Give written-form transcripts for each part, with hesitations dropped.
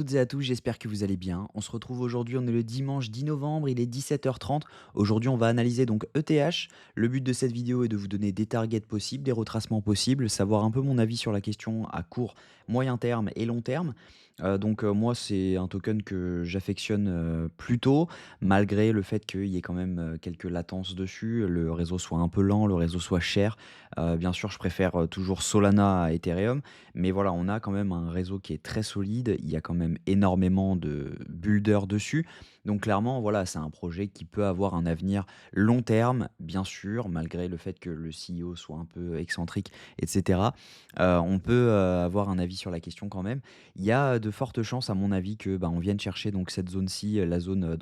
Toutes et à tous, j'espère que vous allez bien. On se retrouve aujourd'hui, on est le dimanche 10 novembre, il est 17h30. Aujourd'hui, on va analyser donc ETH. Le but de cette vidéo est de vous donner des targets possibles, des retracements possibles, savoir un peu mon avis sur la question à court, moyen terme et long terme. Moi, c'est un token que j'affectionne plutôt, malgré le fait qu'il y ait quand même quelques latences dessus, le réseau soit un peu lent, le réseau soit cher. Bien sûr, je préfère toujours Solana à Ethereum. Mais voilà, on a quand même un réseau qui est très solide. Il y a quand même énormément de builders dessus. Donc clairement, voilà, c'est un projet qui peut avoir un avenir long terme, bien sûr, malgré le fait que le CEO soit un peu excentrique, etc. On peut avoir un avis sur la question quand même. Il y a de fortes chances, à mon avis, que on vienne chercher donc cette zone-ci, la zone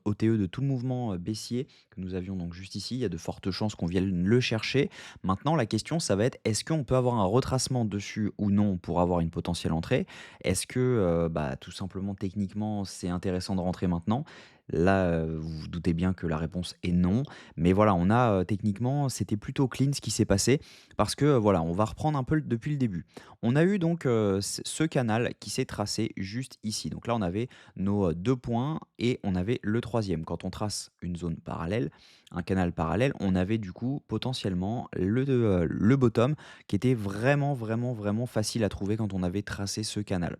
OTE de tout le mouvement baissier que nous avions donc juste ici. Il y a de fortes chances qu'on vienne le chercher. Maintenant, la question, ça va être, est-ce qu'on peut avoir un retracement dessus ou non pour avoir une potentielle entrée? Est-ce que, tout simplement, techniquement, c'est intéressant de rentrer maintenant? Là, vous vous doutez bien que la réponse est non. Mais voilà, on a, techniquement, c'était plutôt clean ce qui s'est passé parce que, voilà, on va reprendre un peu depuis le début. On a eu donc, ce canal qui s'est tracé juste ici. Donc là, on avait nos, 2 points et on avait le troisième. Quand on trace une zone parallèle, un canal parallèle, on avait du coup potentiellement le bottom qui était vraiment, vraiment, vraiment facile à trouver quand on avait tracé ce canal.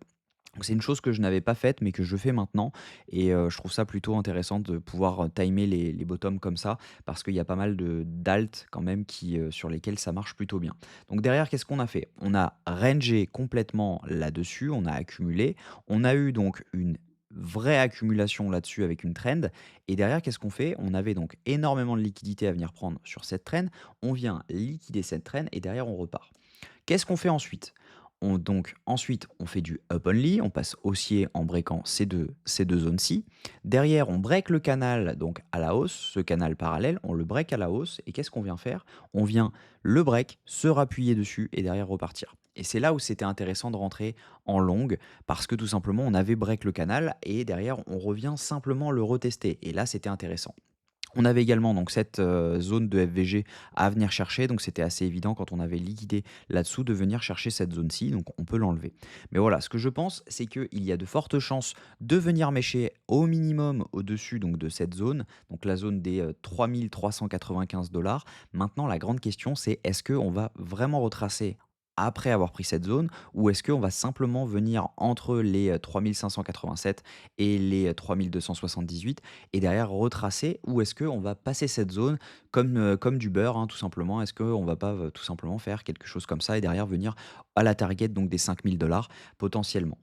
Donc c'est une chose que je n'avais pas faite, mais que je fais maintenant et je trouve ça plutôt intéressant de pouvoir, timer les bottoms comme ça, parce qu'il y a pas mal d'alt quand même sur lesquels ça marche plutôt bien. Donc derrière, qu'est-ce qu'on a fait? On a rangé complètement là-dessus, on a accumulé, on a eu donc une vraie accumulation là-dessus avec une trend et derrière, qu'est-ce qu'on fait? On avait donc énormément de liquidités à venir prendre sur cette trend, on vient liquider cette trend et derrière on repart. Qu'est-ce qu'on fait ensuite? Ensuite, on fait du up only, on passe haussier en breakant ces deux zones-ci. Derrière, on break le canal donc à la hausse, ce canal parallèle, on le break à la hausse. Et qu'est-ce qu'on vient faire? On vient le break, se rappuyer dessus et derrière repartir. Et c'est là où c'était intéressant de rentrer en longue parce que tout simplement, on avait break le canal et derrière, on revient simplement le retester. Et là, c'était intéressant. On avait également donc cette, zone de FVG à venir chercher, donc c'était assez évident quand on avait liquidé là-dessous de venir chercher cette zone-ci, donc on peut l'enlever. Mais voilà, ce que je pense, c'est qu'il y a de fortes chances de venir mècher au minimum au-dessus donc de cette zone, donc la zone des, 3 395 $. Maintenant la grande question, c'est est-ce qu'on va vraiment retracer après avoir pris cette zone ou est-ce qu'on va simplement venir entre les, 3 587 et les, 3 278 et derrière retracer ou est-ce qu'on va passer cette zone comme du beurre, hein, tout simplement? Est-ce qu'on va pas, tout simplement faire quelque chose comme ça et derrière venir à la target donc des 5 000 $ potentiellement?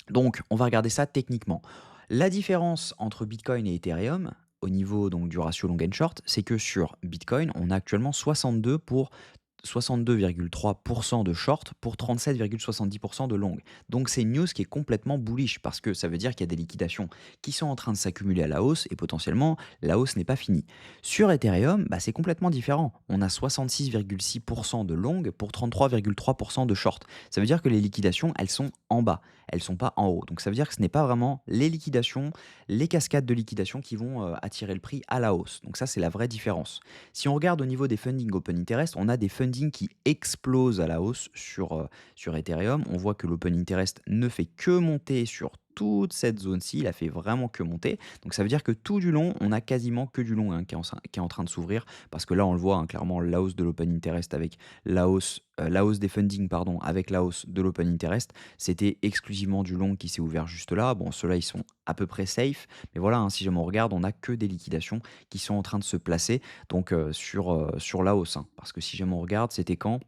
Donc on va regarder ça techniquement. La différence entre Bitcoin et Ethereum, au niveau donc du ratio long and short, c'est que sur Bitcoin, on a actuellement 62,3% de short pour 37,70% de long. Donc c'est une news qui est complètement bullish parce que ça veut dire qu'il y a des liquidations qui sont en train de s'accumuler à la hausse et potentiellement la hausse n'est pas finie. Sur Ethereum, c'est complètement différent. On a 66,6% de long pour 33,3% de short. Ça veut dire que les liquidations, elles sont en bas, elles sont pas en haut. Donc ça veut dire que ce n'est pas vraiment les liquidations, les cascades de liquidation qui vont attirer le prix à la hausse. Donc ça, c'est la vraie différence. Si on regarde au niveau des funding Open Interest, on a des fundings qui explosent à la hausse sur Ethereum. On voit que l'Open Interest ne fait que monter sur toute cette zone-ci, il a fait vraiment que monter. Donc ça veut dire que tout du long, on a quasiment que du long hein, qui est en train de s'ouvrir. Parce que là, on le voit hein, clairement, la hausse de l'Open Interest avec la hausse des funding, pardon, avec la hausse de l'Open Interest, c'était exclusivement du long qui s'est ouvert juste là. Bon, ceux-là, ils sont à peu près safe. Mais voilà, hein, si jamais on regarde, on n'a que des liquidations qui sont en train de se placer donc sur la hausse, hein. Parce que si jamais on regarde, c'était quand?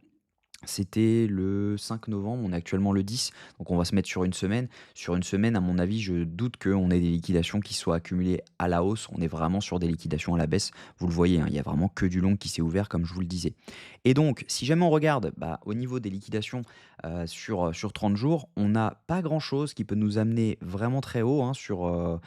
C'était le 5 novembre, on est actuellement le 10, donc on va se mettre sur une semaine. Sur une semaine, à mon avis, je doute qu'on ait des liquidations qui soient accumulées à la hausse. On est vraiment sur des liquidations à la baisse. Vous le voyez, hein, il y a vraiment que du long qui s'est ouvert, comme je vous le disais. Et donc, si jamais on regarde au niveau des liquidations sur 30 jours, on n'a pas grand-chose qui peut nous amener vraiment très haut hein, sur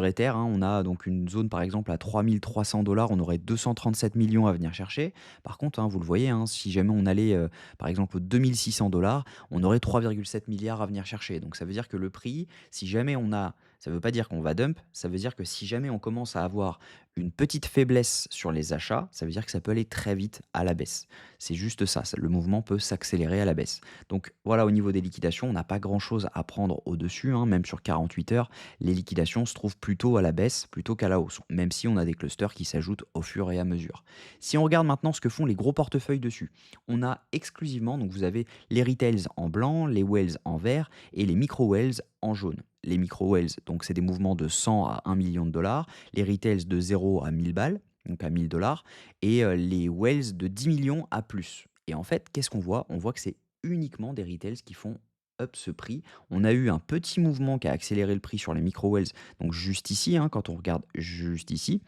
Ether, hein. On a donc une zone, par exemple, à 3 300 $, on aurait 237 millions à venir chercher. Par contre, hein, vous le voyez, hein, si jamais on allait par exemple 2 600 $, on aurait 3,7 milliards à venir chercher. Donc ça veut dire que le prix, si jamais on a Ça ne veut pas dire qu'on va dump, ça veut dire que si jamais on commence à avoir une petite faiblesse sur les achats, ça veut dire que ça peut aller très vite à la baisse. C'est juste ça, le mouvement peut s'accélérer à la baisse. Donc voilà, au niveau des liquidations, on n'a pas grand-chose à prendre au-dessus, hein, même sur 48 heures, les liquidations se trouvent plutôt à la baisse plutôt qu'à la hausse, même si on a des clusters qui s'ajoutent au fur et à mesure. Si on regarde maintenant ce que font les gros portefeuilles dessus, on a exclusivement, donc vous avez les retails en blanc, les wells en vert et les micro-wells en jaune. Les micro-wells, donc c'est des mouvements de 100 à 1 million de dollars, les retails de 0 à 1000 balles, donc à 1000 dollars, et les wells de 10 millions à plus. Et en fait, qu'est-ce qu'on voit? On voit que c'est uniquement des retails qui font up ce prix. On a eu un petit mouvement qui a accéléré le prix sur les micro-wells, donc juste ici, hein, quand on regarde juste ici,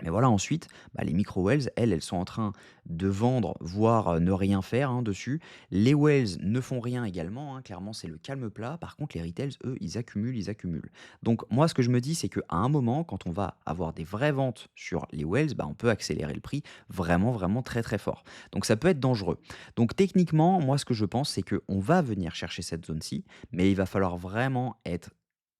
mais voilà, ensuite, bah, les micro-wells, elles sont en train de vendre, voire ne rien faire hein, dessus. Les wells ne font rien également, hein, clairement, c'est le calme plat. Par contre, les retails, eux, ils accumulent, ils accumulent. Donc, moi, ce que je me dis, c'est qu'à un moment, quand on va avoir des vraies ventes sur les wells, bah, on peut accélérer le prix vraiment, vraiment très, très fort. Donc, ça peut être dangereux. Donc, techniquement, moi, ce que je pense, c'est qu'on va venir chercher cette zone-ci, mais il va falloir vraiment être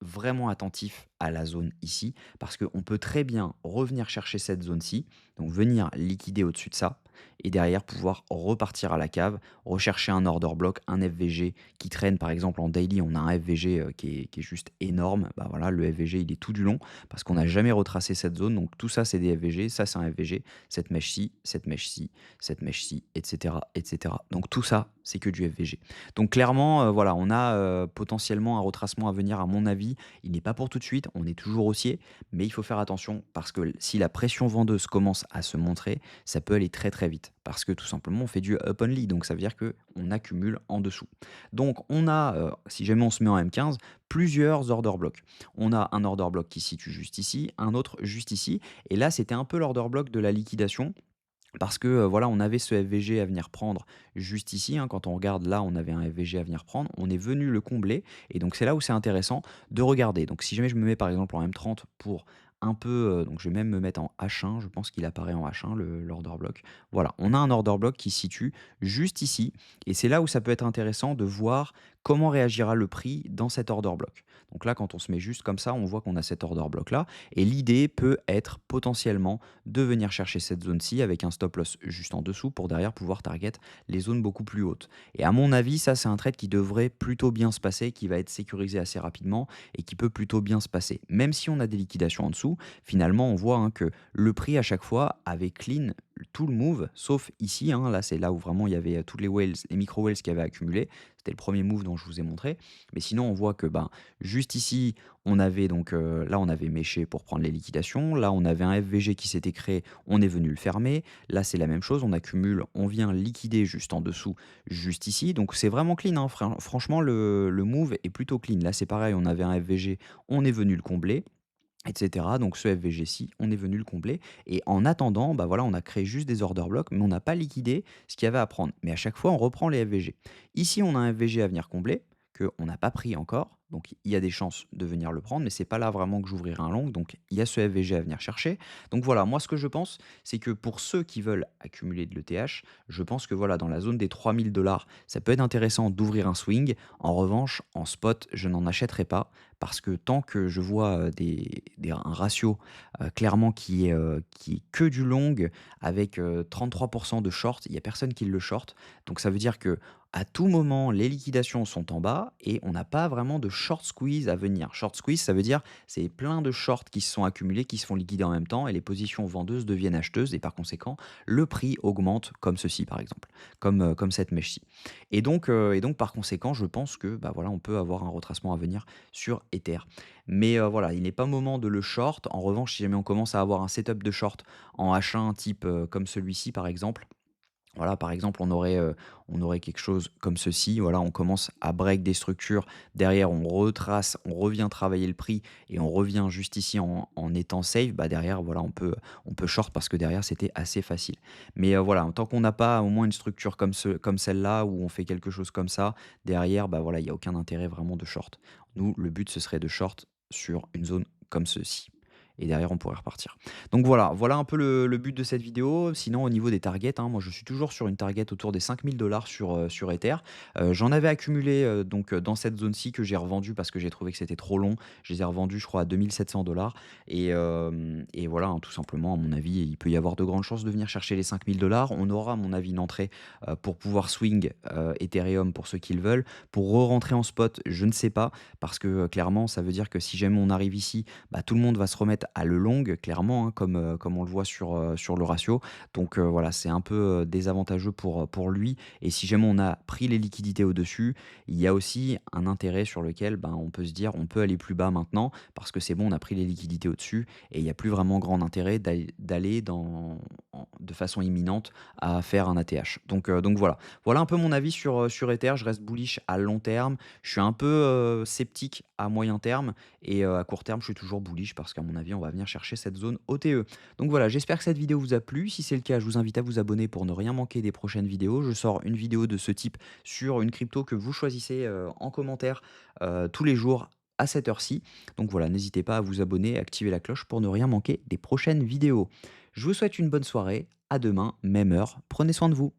vraiment attentif à la zone ici parce qu'on peut très bien revenir chercher cette zone-ci, donc venir liquider au-dessus de ça, et derrière pouvoir repartir à la cave, rechercher un order block, un FVG qui traîne par exemple en daily, on a un FVG qui est juste énorme, bah voilà, le FVG il est tout du long parce qu'on n'a jamais retracé cette zone, donc tout ça c'est des FVG, ça c'est un FVG, cette mèche-ci, cette mèche-ci, cette mèche-ci, etc., etc. Donc tout ça c'est que du FVG. Donc clairement, voilà, on a potentiellement un retracement à venir à mon avis, il n'est pas pour tout de suite, on est toujours haussier, mais il faut faire attention parce que si la pression vendeuse commence à se montrer, ça peut aller très très vite. Parce que tout simplement, on fait du up only, donc ça veut dire qu'on accumule en dessous. Donc on a, si jamais on se met en M15, plusieurs order blocks. On a un order block qui se situe juste ici, un autre juste ici, et là c'était un peu l'order block de la liquidation parce que, voilà, on avait ce FVG à venir prendre juste ici, hein. Quand on regarde là, on avait un FVG à venir prendre. On est venu le combler et donc c'est là où c'est intéressant de regarder. Donc si jamais je me mets par exemple en M30 pour un peu, donc je vais même me mettre en H1, je pense qu'il apparaît en H1 l'order block. Voilà, on a un order block qui se situe juste ici et c'est là où ça peut être intéressant de voir comment réagira le prix dans cet order block. Donc là, quand on se met juste comme ça, on voit qu'on a cet order block là et l'idée peut être potentiellement de venir chercher cette zone-ci avec un stop loss juste en dessous pour derrière pouvoir target les zones beaucoup plus hautes. Et à mon avis, ça c'est un trade qui devrait plutôt bien se passer, qui va être sécurisé assez rapidement et qui peut plutôt bien se passer. Même si on a des liquidations en dessous, finalement on voit hein, que le prix à chaque fois avait clean tout le move, sauf ici, hein, là c'est là où vraiment il y avait toutes les whales, les micro-whales qui avaient accumulé. C'était le premier move dont je vous ai montré. Mais sinon, on voit que ben, juste ici, on avait donc là, on avait méché pour prendre les liquidations. Là, on avait un FVG qui s'était créé, on est venu le fermer. Là, c'est la même chose, on accumule, on vient liquider juste en dessous, juste ici. Donc, c'est vraiment clean, hein. Franchement, le move est plutôt clean. Là, c'est pareil, on avait un FVG, on est venu le combler etc. Donc ce FVG-ci, on est venu le combler. Et en attendant, bah voilà, on a créé juste des order blocks, mais on n'a pas liquidé ce qu'il y avait à prendre. Mais à chaque fois, on reprend les FVG. Ici, on a un FVG à venir combler, qu'on n'a pas pris encore. Donc il y a des chances de venir le prendre, mais c'est pas là vraiment que j'ouvrirai un long. Donc il y a ce FVG à venir chercher. Donc voilà, moi ce que je pense, c'est que pour ceux qui veulent accumuler de l'ETH, je pense que voilà, dans la zone des 3000 dollars, ça peut être intéressant d'ouvrir un swing. En revanche, en spot, je n'en achèterai pas parce que tant que je vois un ratio clairement qui est que du long avec 33% de short, il n'y a personne qui le short. Donc ça veut dire que à tout moment, les liquidations sont en bas et on n'a pas vraiment de short squeeze à venir. Short squeeze, ça veut dire c'est plein de shorts qui se sont accumulés, qui se font liquider en même temps et les positions vendeuses deviennent acheteuses et par conséquent, le prix augmente comme ceci par exemple, comme cette mèche-ci. Et donc par conséquent, je pense que bah, voilà, on peut avoir un retracement à venir sur Ether. Mais voilà, il n'est pas moment de le short. En revanche, si jamais on commence à avoir un setup de short en H1 type comme celui-ci par exemple, voilà, par exemple, on aurait quelque chose comme ceci. Voilà, on commence à break des structures. Derrière, on retrace, on revient travailler le prix et on revient juste ici en étant safe. Bah derrière, voilà, on peut short parce que derrière, c'était assez facile. Mais voilà, tant qu'on n'a pas au moins une structure comme celle-là où on fait quelque chose comme ça, derrière, bah voilà, il n'y a aucun intérêt vraiment de short. Nous, le but, ce serait de short sur une zone comme ceci. et derrière on pourrait repartir. Donc voilà un peu le but de cette vidéo. Sinon au niveau des targets, hein, moi je suis toujours sur une target autour des 5 000 sur Ether. J'en avais accumulé, dans cette zone-ci que j'ai revendu parce que j'ai trouvé que c'était trop long. Je les ai revendus je crois à 2 700 et voilà, hein, tout simplement à mon avis, il peut y avoir de grandes chances de venir chercher les 5 000. On aura à mon avis une entrée, pour pouvoir swing, Ethereum pour ceux qui le veulent. Pour re-rentrer en spot, je ne sais pas parce que, clairement ça veut dire que si jamais on arrive ici, bah, tout le monde va se remettre à le long clairement, hein, comme on le voit sur le ratio. Donc, voilà, c'est un peu, désavantageux pour lui et si jamais on a pris les liquidités au-dessus, il y a aussi un intérêt sur lequel, ben, on peut se dire: «On peut aller plus bas maintenant parce que c'est bon, on a pris les liquidités au-dessus et il y a plus vraiment grand intérêt d'aller de façon imminente à faire un ATH». Donc voilà. Voilà un peu mon avis sur Ether. Je reste bullish à long terme. Je suis un peu, sceptique à moyen terme et à court terme, je suis toujours bullish parce qu'à mon avis, on va venir chercher cette zone OTE. Donc voilà, j'espère que cette vidéo vous a plu. Si c'est le cas, je vous invite à vous abonner pour ne rien manquer des prochaines vidéos. Je sors une vidéo de ce type sur une crypto que vous choisissez, en commentaire, tous les jours à cette heure-ci. Donc voilà, n'hésitez pas à vous abonner et activer la cloche pour ne rien manquer des prochaines vidéos. Je vous souhaite une bonne soirée. À demain, même heure. Prenez soin de vous.